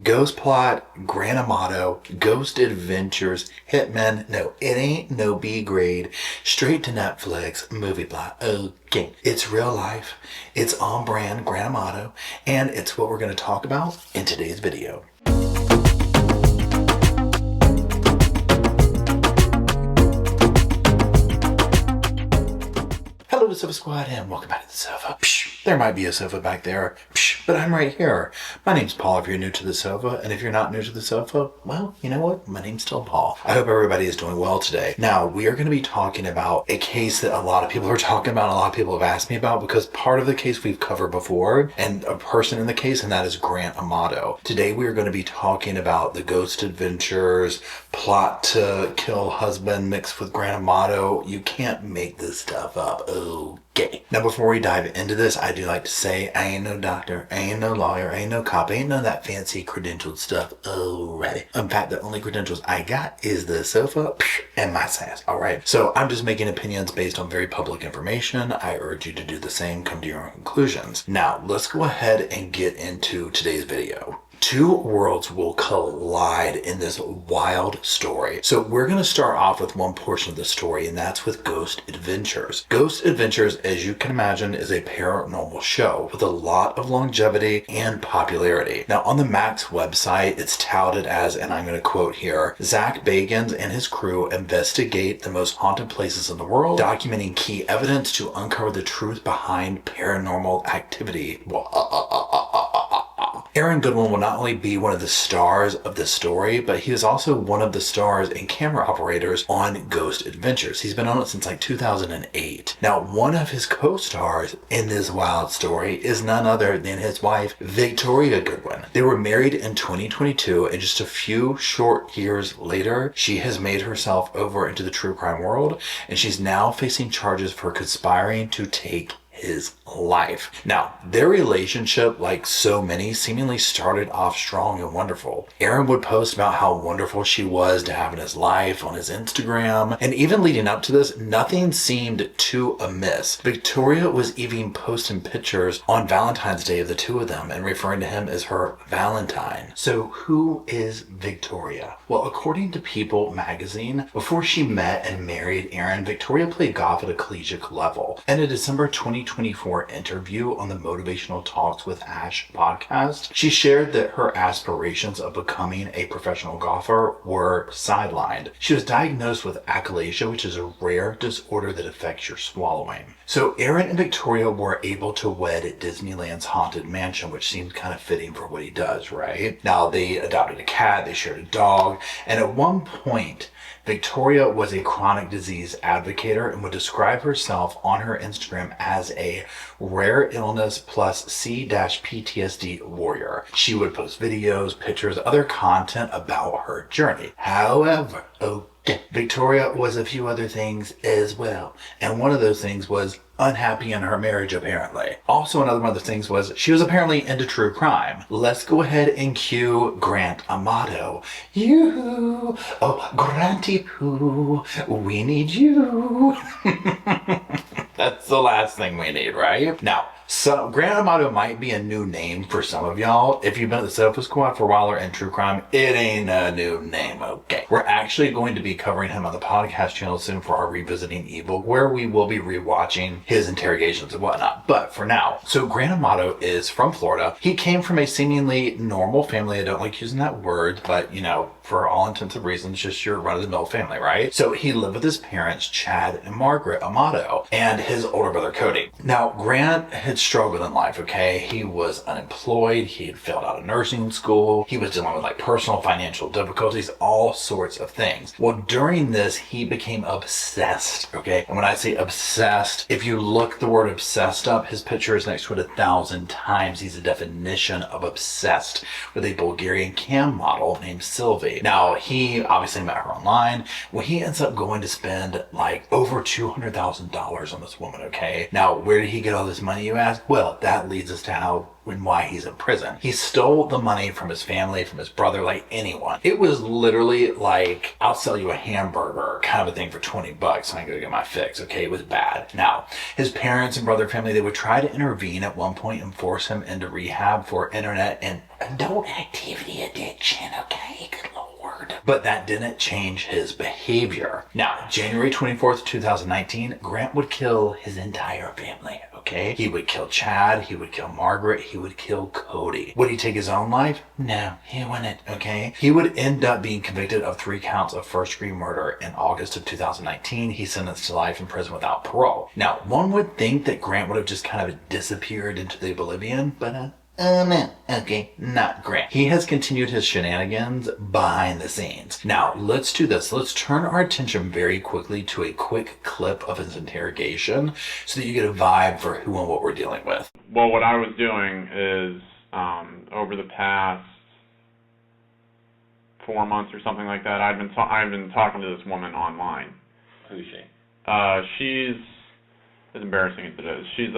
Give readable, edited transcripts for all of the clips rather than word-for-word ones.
Ghost Plot, Grant Amato, Ghost Adventures, Hitman. No, it ain't no B grade. Straight to Netflix movie plot. Okay. It's real life. It's on brand, Grant Amato, and it's what we're going to talk about in today's video. Hello, Sofa Squad, and welcome back to the sofa. Psh, there might be a sofa back there, psh, but I'm right here. My name's Paul if you're new to the sofa, and if you're not new to the sofa, well, you know what? My name's still Paul. I hope everybody is doing well today. Now, we are going to be talking about a case that a lot of people are talking about, and a lot of people have asked me about, because part of the case we've covered before, and a person in the case, and that is Grant Amato. Today, we are going to be talking about the Ghost Adventures, plot to kill husband mixed with Grant Amato. You can't make this stuff up. Okay. Now, before we dive into this, I do like to say I ain't no doctor, I ain't no lawyer, I ain't no cop, I ain't none of that fancy credentialed stuff. Alrighty. In fact, the only credentials I got is the sofa and my sass. Alright. So I'm just making opinions based on very public information. I urge you to do the same, come to your own conclusions. Now, let's go ahead and get into today's video. Two worlds will collide in this wild story. So we're going to start off with one portion of the story, and that's with Ghost Adventures. Ghost Adventures, as you can imagine, is a paranormal show with a lot of longevity and popularity. Now, on the Max website, it's touted as, and I'm going to quote here, Zach Bagans and his crew investigate the most haunted places in the world, documenting key evidence to uncover the truth behind paranormal activity. Aaron Goodwin will not only be one of the stars of this story, but he is also one of the stars and camera operators on Ghost Adventures. He's been on it since like 2008. Now, one of his co-stars in this wild story is none other than his wife, Victoria Goodwin. They were married in 2022, and just a few short years later, she has made herself over into the true crime world, and she's now facing charges for conspiring to take his life. Now, their relationship, like so many, seemingly started off strong and wonderful. Aaron would post about how wonderful she was to have in his life on his Instagram, and even leading up to this, nothing seemed too amiss. Victoria was even posting pictures on Valentine's Day of the two of them and referring to him as her Valentine. So who is Victoria? Well, according to People magazine, before she met and married Aaron, Victoria played golf at a collegiate level. In a December 2024 interview on the Motivational Talks with Ash podcast, she shared that her aspirations of becoming a professional golfer were sidelined. She was diagnosed with achalasia, which is a rare disorder that affects your swallowing. So Aaron and Victoria were able to wed at Disneyland's Haunted Mansion, which seems kind of fitting for what he does, right? Now, they adopted a cat, they shared a dog, and at one point, Victoria was a chronic disease advocate and would describe herself on her Instagram as a rare illness plus C-PTSD warrior. She would post videos, pictures, other content about her journey. However, Victoria was a few other things as well. And one of those things was unhappy in her marriage, apparently. Also, another one of the things was she was apparently into true crime. Let's go ahead and cue Grant Amato. You, oh, Granty Poo, we need you. That's the last thing we need, right? Now, so Grant Amato might be a new name for some of y'all. If you've been at the Sofa Squad for a while or in true crime, it ain't a new name, okay? We're actually going to be covering him on the podcast channel soon for our Revisiting Evil, where we will be rewatching his interrogations and whatnot. But for now, so Grant Amato is from Florida. He came from a seemingly normal family. I don't like using that word, but you know, for all intents and reasons, just your run-of-the-mill family, right? So he lived with his parents, Chad and Margaret Amato, and his older brother, Cody. Now, Grant had struggled in life, okay? He was unemployed. He had failed out of nursing school. He was dealing with like personal financial difficulties, all sorts of things. Well, during this, he became obsessed, okay? And when I say obsessed, if you look the word obsessed up, his picture is next to it 1,000 times. He's a definition of obsessed with a Bulgarian cam model named Sylvie. Now, he obviously met her online. Well, he ends up going to spend like over $200,000 on this woman, okay? Now, where did he get all this money, you ask? ask? Well, that leads us to how and why he's in prison. He stole the money from his family, from his brother, like anyone. It was literally like, I'll sell you a hamburger kind of a thing for $20 so I can go get my fix. Okay, it was bad. Now, his parents and brother family, they would try to intervene at one point and force him into rehab for internet and adult activity addiction. Okay, good Lord. But that didn't change his behavior. Now, January 24th, 2019, Grant would kill his entire family. Okay? He would kill Chad, he would kill Margaret, he would kill Cody. Would he take his own life? No, he wouldn't, okay? He would end up being convicted of 3 counts of first-degree murder in August of 2019. He's sentenced to life in prison without parole. Now, one would think that Grant would have just kind of disappeared into the oblivion, but no, okay, not Grant. He has continued his shenanigans behind the scenes. Now, let's do this. Let's turn our attention very quickly to a quick clip of his interrogation so that you get a vibe for who and what we're dealing with. Well, what I was doing is, over the past 4 months or something like that, I've been talking to this woman online. Who's she? She's, as embarrassing as it is, she's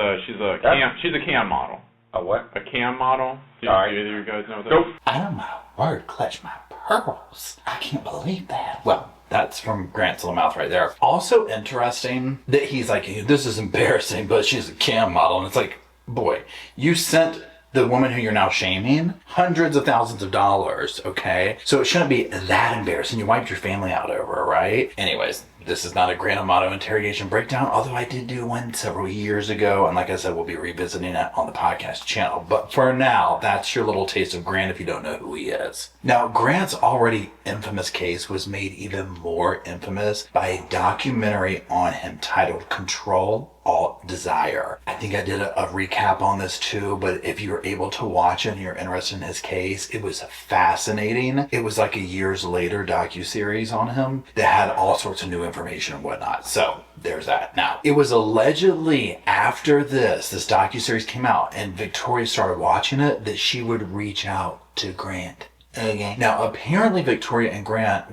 a cam model. A what? A cam model. Do either of you guys know what that is? Oh my word, clutch my pearls. I can't believe that. Well, that's from Grant's little mouth right there. Also interesting that he's like, this is embarrassing, but she's a cam model. And it's like, boy, you sent the woman who you're now shaming hundreds of thousands of dollars, okay? So it shouldn't be that embarrassing. You wiped your family out over, right? Anyways, this is not a Grant Amato interrogation breakdown, although I did do one several years ago, and like I said, we'll be revisiting it on the podcast channel. But for now, that's your little taste of Grant if you don't know who he is. Now, Grant's already infamous case was made even more infamous by a documentary on him titled Control Alt Desire. I think I did a recap on this too, but if you're able to watch it and you're interested in his case, it was fascinating. It was like a years later docuseries on him that had all sorts of new information and whatnot. So there's that. Now, it was allegedly after this docuseries came out and Victoria started watching it that she would reach out to Grant. Okay. Now, apparently Victoria and Grant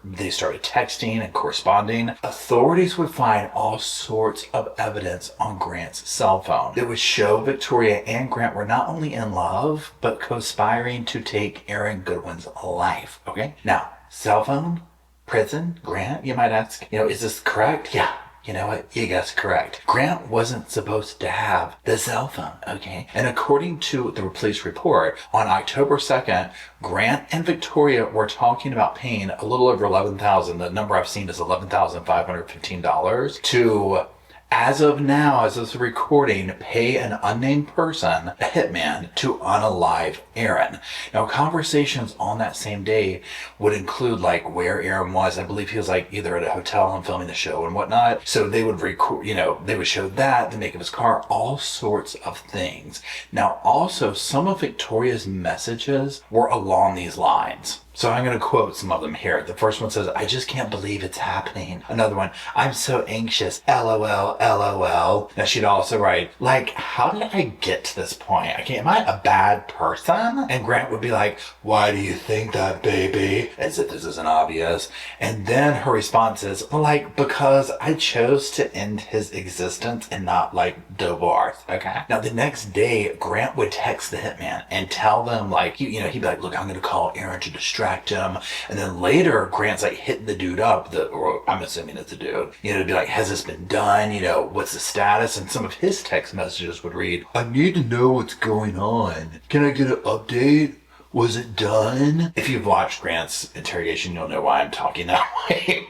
they started texting and corresponding. Authorities would find all sorts of evidence on Grant's cell phone that would show Victoria and Grant were not only in love, but conspiring to take Aaron Goodwin's life. Okay. Now, cell phone, prison, Grant, you might ask, is this correct? Yeah. You know what? You guessed correct. Grant wasn't supposed to have the cell phone, okay? And according to the police report, on October 2nd, Grant and Victoria were talking about paying a little over $11,000. The number I've seen is $11,515 to, as of now, as of the recording, pay an unnamed person, a hitman, to unalive Aaron. Now, conversations on that same day would include like where Aaron was. I believe he was like either at a hotel and filming the show and whatnot. So they would record, they would show that, the make of his car, all sorts of things. Now, also, some of Victoria's messages were along these lines. So I'm going to quote some of them here. The first one says, "I just can't believe it's happening." Another one, "I'm so anxious, LOL, LOL." Now she'd also write, like, "How did I get to this point? Am I a bad person?" And Grant would be like, "Why do you think that, baby?" As if this isn't obvious. And then her response is, like, "Because I chose to end his existence and not, like, divorce." Okay. Now the next day, Grant would text the hitman and tell them, like, he'd be like, "Look, I'm going to call Aaron to distract him." And then later, Grant's like hitting the dude up, or I'm assuming it's a dude, to be like, "Has this been done? What's the status?" And some of his text messages would read, "I need to know what's going on. Can I get an update? Was it done?" If you've watched Grant's interrogation, you'll know why I'm talking that way.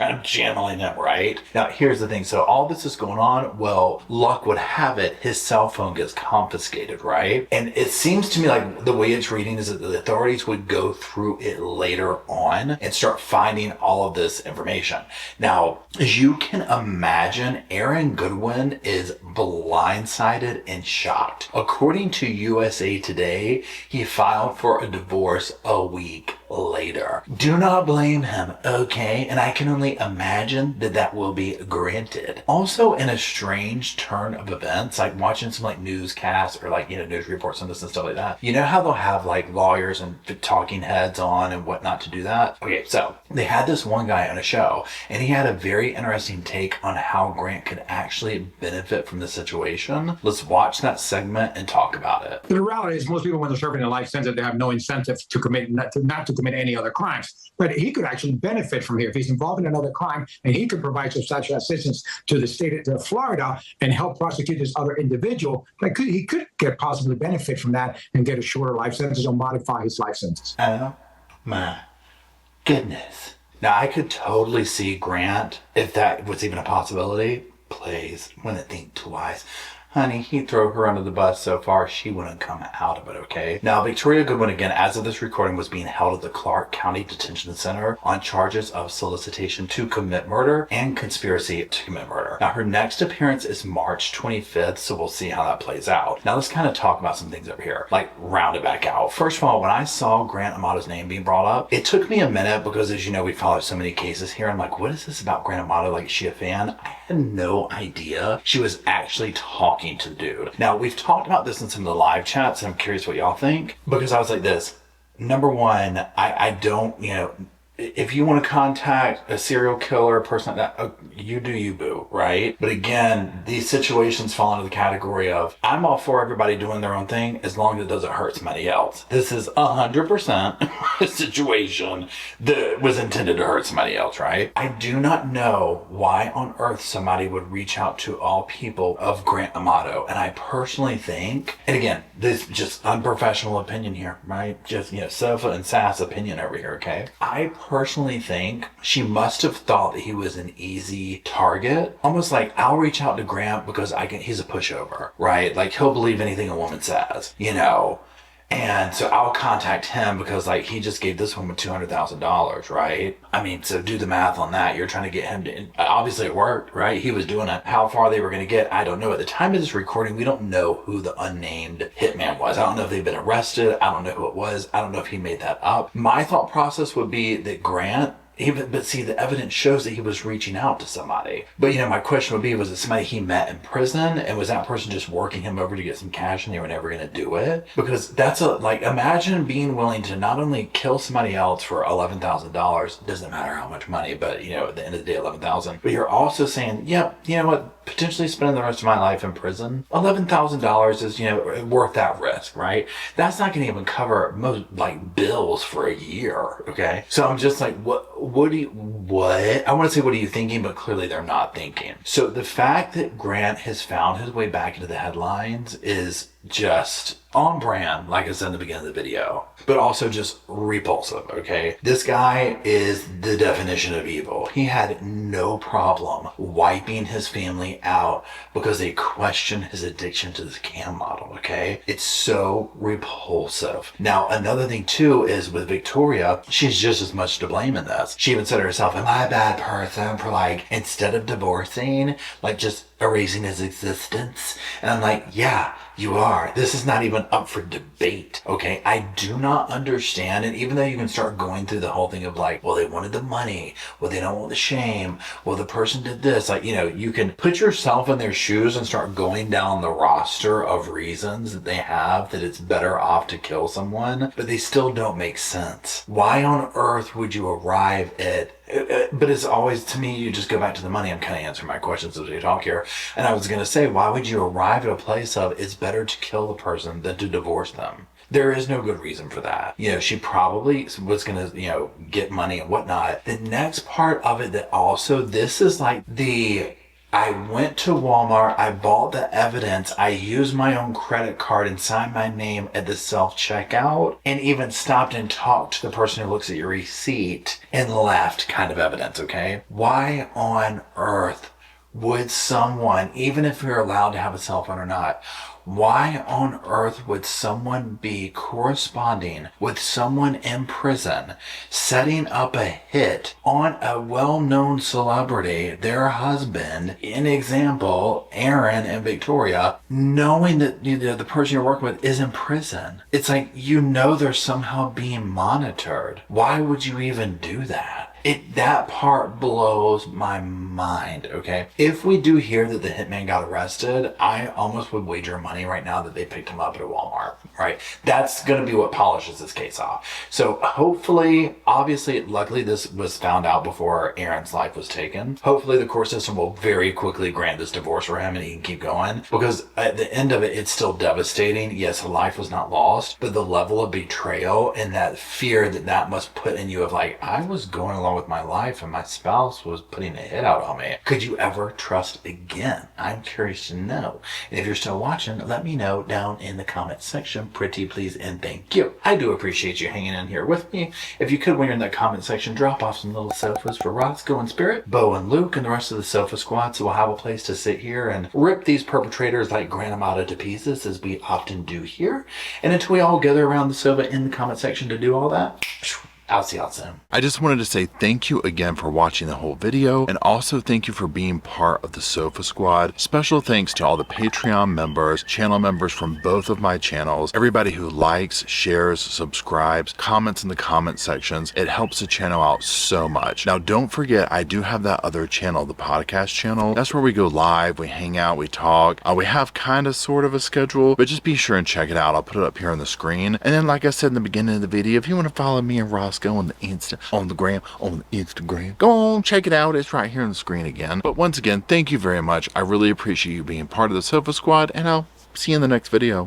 I'm channeling it, right? Now, here's the thing. So all this is going on. Well, luck would have it, his cell phone gets confiscated, right? And it seems to me like the way it's reading is that the authorities would go through it later on and start finding all of this information. Now, as you can imagine, Aaron Goodwin is blindsided and shocked. According to USA Today, he filed for a divorce a week later. Do not blame him, okay? And I can only imagine that that will be granted. Also, in a strange turn of events, like watching some like newscasts or like, news reports on this and stuff like that. You know how they'll have like lawyers and talking heads on and whatnot to do that? Okay, so they had this one guy on a show and he had a very interesting take on how Grant could actually benefit from the situation. Let's watch that segment and talk about it. The reality is most people, when they're serving a life sentence, they have no incentive to commit, not to commit any other crimes. But he could actually benefit from here if he's involved in another crime, and he could provide substantial assistance to the state of Florida and help prosecute this other individual. He could get possibly benefit from that and get a shorter life sentence or modify his life sentence. Oh my goodness. Now I could totally see Grant, if that was even a possibility, please, wouldn't think twice. Honey, he'd throw her under the bus so far she wouldn't come out of it, okay? Now, Victoria Goodwin, again, as of this recording, was being held at the Clark County Detention Center on charges of solicitation to commit murder and conspiracy to commit murder. Now, her next appearance is March 25th, so we'll see how that plays out. Now, let's kind of talk about some things over here, like round it back out. First of all, when I saw Grant Amato's name being brought up, it took me a minute because, as you know, we follow so many cases here. I'm like, what is this about Grant Amato? Like, is she a fan? I had no idea she was actually talking to the dude. Now, we've talked about this in some of the live chats, and I'm curious what y'all think, because I was like this. Number one, I don't, if you want to contact a serial killer, a person like that, you do you, boo, right? But again, these situations fall into the category of, I'm all for everybody doing their own thing as long as it doesn't hurt somebody else. This is 100% a situation that was intended to hurt somebody else, right? I do not know why on earth somebody would reach out to all people of Grant Amato. And I personally think, and again, this is just unprofessional opinion here, right? Just, sofa and sass opinion over here, okay? I personally think she must have thought that he was an easy target. Almost like, I'll reach out to Grant because he's a pushover, right? Like, he'll believe anything a woman says, And so I'll contact him because he just gave this woman $200,000, right? I mean, so do the math on that. You're trying to get him to, obviously it worked, right? He was doing it. How far they were going to get, I don't know. At the time of this recording, we don't know who the unnamed hitman was. I don't know if they've been arrested. I don't know who it was. I don't know if he made that up. My thought process would be that Grant, but see, the evidence shows that he was reaching out to somebody. But, my question would be, was it somebody he met in prison? And was that person just working him over to get some cash and they were never going to do it? Because that's imagine being willing to not only kill somebody else for $11,000, doesn't matter how much money, but, at the end of the day, $11,000. But you're also saying, yep, you know what? Potentially spending the rest of my life in prison, $11,000 is, worth that risk, right? That's not going to even cover most, bills for a year, okay? So I'm just like, what? I want to say, what are you thinking? But clearly they're not thinking. So the fact that Grant has found his way back into the headlines is just on brand, like I said in the beginning of the video, but also just repulsive, okay? This guy is the definition of evil. He had no problem wiping his family out because they questioned his addiction to the cam model, okay? It's so repulsive. Now, another thing too is with Victoria, she's just as much to blame in this. She even said to herself, am I a bad person for instead of divorcing, just erasing his existence? And I'm like, yeah, you are. This is not even up for debate, okay? I do not understand, and even though you can start going through the whole thing of well, they wanted the money, well, they don't want the shame, well, the person did this, you can put yourself in their shoes and start going down the roster of reasons that they have that it's better off to kill someone, but they still don't make sense. Why on earth would you arrive at but it's always, to me, you just go back to the money. I'm kind of answering my questions as we talk here. And I was going to say, why would you arrive at a place of it's better to kill the person than to divorce them? There is no good reason for that. She probably was going to, get money and whatnot. The next part of it that also, this is I went to Walmart, I bought the evidence, I used my own credit card and signed my name at the self-checkout, and even stopped and talked to the person who looks at your receipt and left kind of evidence, okay? Why on earth would someone, even if you're allowed to have a cell phone or not, why on earth would someone be corresponding with someone in prison, setting up a hit on a well-known celebrity, their husband, in example, Aaron and Victoria, knowing that the person you're working with is in prison? It's like, they're somehow being monitored. Why would you even do that? That part blows my mind, okay? If we do hear that the hitman got arrested, I almost would wager money right now that they picked him up at a Walmart, right? That's going to be what polishes this case off. So hopefully, obviously, luckily this was found out before Aaron's life was taken. Hopefully the court system will very quickly grant this divorce for him and he can keep going, because at the end of it, it's still devastating. Yes, a life was not lost, but the level of betrayal and that fear that must put in you of like, I was going along with my life and my spouse was putting a hit out on me. Could you ever trust again? I'm curious to know. And if you're still watching, let me know down in the comment section. Pretty please and thank you. I do appreciate you hanging in here with me. If you could, when you're in that comment section, drop off some little sofas for Rosco and Spirit, Bo and Luke, and the rest of the sofa squad, so we'll have a place to sit here and rip these perpetrators like Grant Amato to pieces, as we often do here. And until we all gather around the sofa in the comment section to do all that, I'll see y'all soon. I just wanted to say thank you again for watching the whole video, and also thank you for being part of the Sofa Squad. Special thanks to all the Patreon members, channel members from both of my channels, everybody who likes, shares, subscribes, comments in the comment sections. It helps the channel out so much. Now, don't forget, I do have that other channel, the podcast channel. That's where we go live, we hang out, we talk. We have kind of sort of a schedule, but just be sure and check it out. I'll put it up here on the screen. And then, like I said in the beginning of the video, if you want to follow me and Rosco on the Instagram, go on, check it out. It's right here on the screen again. But once again, thank you very much. I really appreciate you being part of the Sofa Squad, and I'll see you in the next video.